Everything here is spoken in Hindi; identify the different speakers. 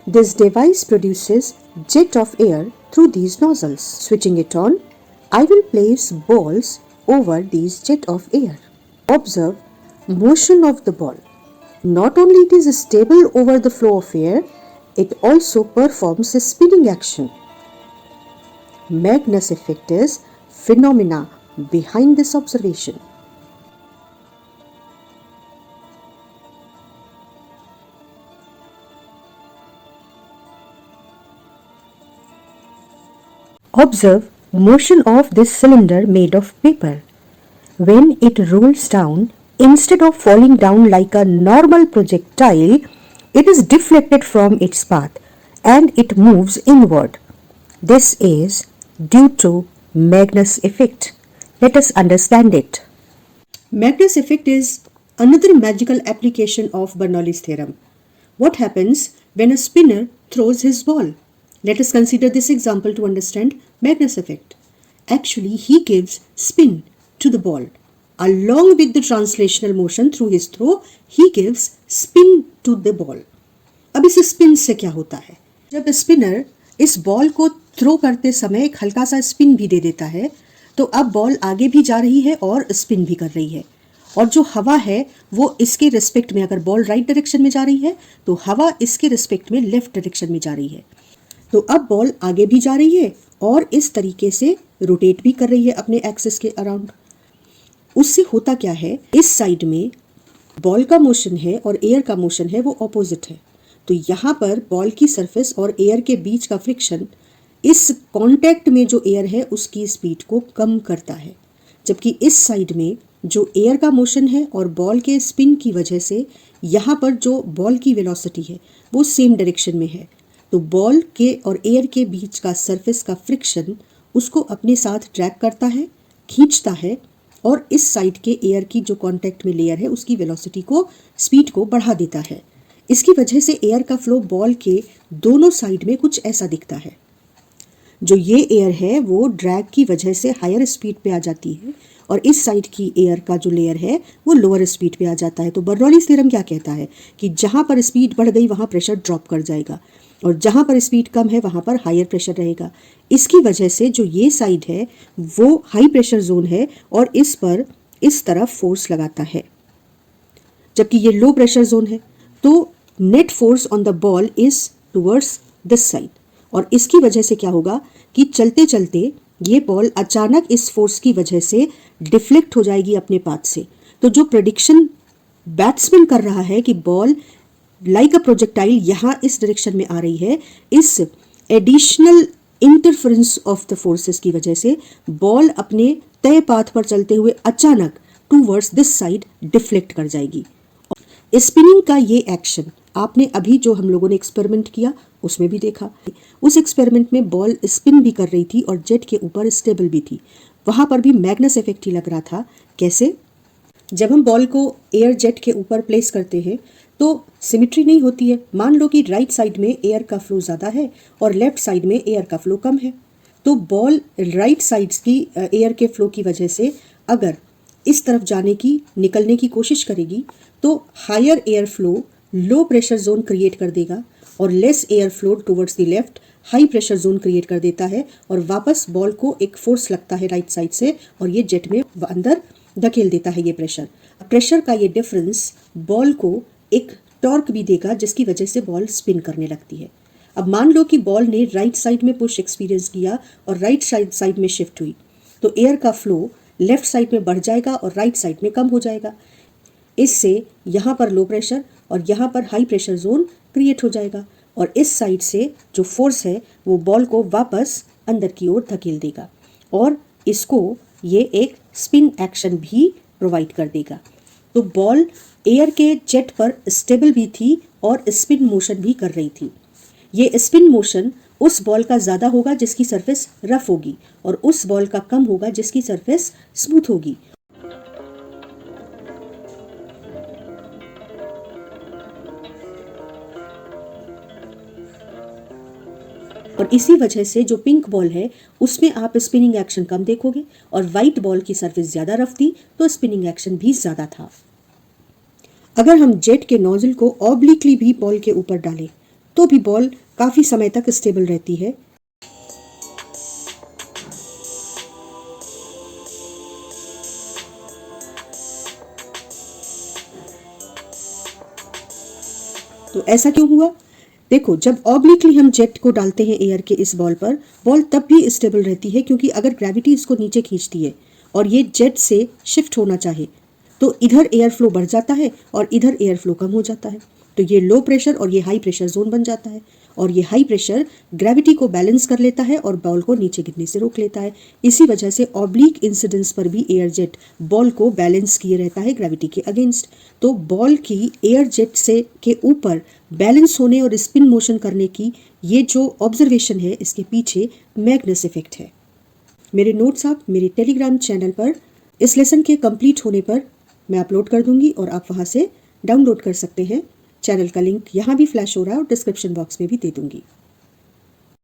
Speaker 1: This device produces jet of air through these nozzles. Switching it on, I will place balls over these jet of air. Observe motion of the ball. Not only it is stable over the flow of air, it also performs a spinning action. Magnus effect is phenomena behind this observation. Observe motion of this cylinder made of paper. When it rolls down, instead of falling down like a normal projectile, it is deflected from its path and it moves inward. This is due to Magnus effect. Let us understand it. Magnus effect is another magical application of Bernoulli's theorem. What happens when a spinner throws his ball? Let us consider this example to understand Magnus effect. Actually, he gives spin to the ball. Along with the translational motion through his throw, he gives spin to the ball. अब इस स्पिन से क्या होता है? जब स्पिनर इस बॉल को थ्रो करते समय एक हल्का सा स्पिन भी दे देता है, तो अब बॉल आगे भी जा रही है और स्पिन भी कर रही है। और जो हवा है वो इसके रिस्पेक्ट में, अगर बॉल राइट डायरेक्शन में जा रही है तो हवा इसके रिस्पेक्ट में लेफ्ट डायरेक्शन में जा रही है। तो अब बॉल आगे भी जा रही है और इस तरीके से रोटेट भी कर रही है अपने एक्सिस के अराउंड। उससे होता क्या है, इस साइड में बॉल का मोशन है और एयर का मोशन है वो ऑपोजिट है। तो यहाँ पर बॉल की सरफेस और एयर के बीच का फ्रिक्शन इस कांटेक्ट में जो एयर है उसकी स्पीड को कम करता है, जबकि इस साइड में जो एयर का मोशन है और बॉल के स्पिन की वजह से यहाँ पर जो बॉल की वेलोसिटी है वो सेम डायरेक्शन में है। तो बॉल के और एयर के बीच का सरफेस का फ्रिक्शन उसको अपने साथ ड्रैग करता है, खींचता है और इस साइड के एयर की जो कांटेक्ट में लेयर है उसकी वेलोसिटी को, स्पीड को बढ़ा देता है। इसकी वजह से एयर का फ्लो बॉल के दोनों साइड में कुछ ऐसा दिखता है। जो ये एयर है वो ड्रैग की वजह से हायर स्पीड पे आ जाती है और इस साइड की एयर का जो लेयर है वो लोअर स्पीड पे आ जाता है। तो बर्नौलीज़ थ्योरम क्या कहता है कि जहाँ पर स्पीड बढ़ गई वहाँ प्रेशर ड्रॉप कर जाएगा और जहाँ पर स्पीड कम है वहाँ पर हायर प्रेशर रहेगा। इसकी वजह से जो ये साइड है वो हाई प्रेशर जोन है और इस पर इस तरफ फोर्स लगाता है, जबकि ये लो प्रेशर जोन है। तो net force on the ball is towards this side और इसकी वजह से क्या होगा कि चलते चलते ये बॉल अचानक इस फोर्स की वजह से डिफ्लेक्ट हो जाएगी अपने पाथ से। तो जो प्रेडिक्शन बैट्समैन कर रहा है कि बॉल लाइक अ प्रोजेक्टाइल यहाँ इस डायरेक्शन में आ रही है, इस additional interference of the forces की वजह से बॉल अपने तय पाथ पर चलते हुए अचानक टूवर्ड्स दिस साइड डिफ्लेक्ट कर जाएगी। स्पिनिंग का ये एक्शन आपने अभी जो हम लोगों ने एक्सपेरिमेंट किया उसमें भी देखा। उस एक्सपेरिमेंट में बॉल स्पिन भी कर रही थी और जेट के ऊपर स्टेबल भी थी। वहाँ पर भी मैग्नस इफेक्ट ही लग रहा था। कैसे? जब हम बॉल को एयर जेट के ऊपर प्लेस करते हैं तो सिमिट्री नहीं होती है। मान लो कि राइट साइड में एयर का फ्लो ज़्यादा है और लेफ्ट साइड में एयर का फ्लो कम है, तो बॉल राइट साइड्स की एयर के फ्लो की वजह से अगर इस तरफ जाने की, निकलने की कोशिश करेगी तो higher air flow low pressure zone create कर देगा और less air flow towards the left high pressure zone create कर देता है और वापस बॉल को एक फोर्स लगता है राइट साइड से और ये जेट में अंदर धकेल देता है। ये प्रेशर का ये डिफरेंस बॉल को एक टॉर्क भी देगा जिसकी वजह से बॉल स्पिन करने लगती है। अब मान लो कि बॉल ने राइट साइड में पुश एक्सपीरियंस किया और राइट साइड में शिफ्ट हुई, तो एयर का फ्लो लेफ्ट साइड में बढ़ जाएगा और राइट साइड में कम हो जाएगा। इससे यहाँ पर लो प्रेशर और यहाँ पर हाई प्रेशर जोन क्रिएट हो जाएगा और इस साइड से जो फोर्स है वो बॉल को वापस अंदर की ओर धकेल देगा और इसको ये एक स्पिन एक्शन भी प्रोवाइड कर देगा। तो बॉल एयर के जेट पर स्टेबल भी थी और स्पिन मोशन भी कर रही थी। ये स्पिन मोशन उस बॉल का ज़्यादा होगा जिसकी सरफेस रफ होगी और उस बॉल का कम होगा जिसकी सरफेस स्मूथ होगी। और इसी वजह से जो पिंक बॉल है उसमें आप स्पिनिंग एक्शन कम देखोगे और वाइट बॉल की सरफेस ज़्यादा रफ थी तो स्पिनिंग एक्शन भी ज़्यादा था। अगर हम जेट के नोजल को ऑब्लिकली भी बॉल के ऊपर डालें तो भी बॉल काफ़ी समय तक स्टेबल रहती है। तो ऐसा क्यों हुआ? देखो, जब ऑब्लिकली हम जेट को डालते हैं एयर के इस बॉल पर, बॉल तब भी स्टेबल रहती है, क्योंकि अगर ग्रेविटी इसको नीचे खींचती है और ये जेट से शिफ्ट होना चाहे तो इधर एयर फ्लो बढ़ जाता है और इधर एयर फ्लो कम हो जाता है। तो ये लो प्रेशर और ये हाई प्रेशर जोन बन जाता है, और ये हाई प्रेशर ग्रेविटी को बैलेंस कर लेता है और बॉल को नीचे गिरने से रोक लेता है। इसी वजह से ऑब्लिक इंसिडेंस पर भी एयर जेट बॉल को बैलेंस किए रहता है ग्रेविटी के अगेंस्ट। तो बॉल की एयर जेट से के ऊपर बैलेंस होने और स्पिन मोशन करने की ये जो ऑब्जर्वेशन है, इसके पीछे मैग्नस इफेक्ट है। मेरे नोट्स आप मेरे टेलीग्राम चैनल पर इस लेसन के कंप्लीट होने पर मैं अपलोड कर दूंगी और आप वहां से डाउनलोड कर सकते हैं। चैनल का लिंक यहाँ भी फ्लैश हो रहा है और डिस्क्रिप्शन बॉक्स में भी दे दूंगी।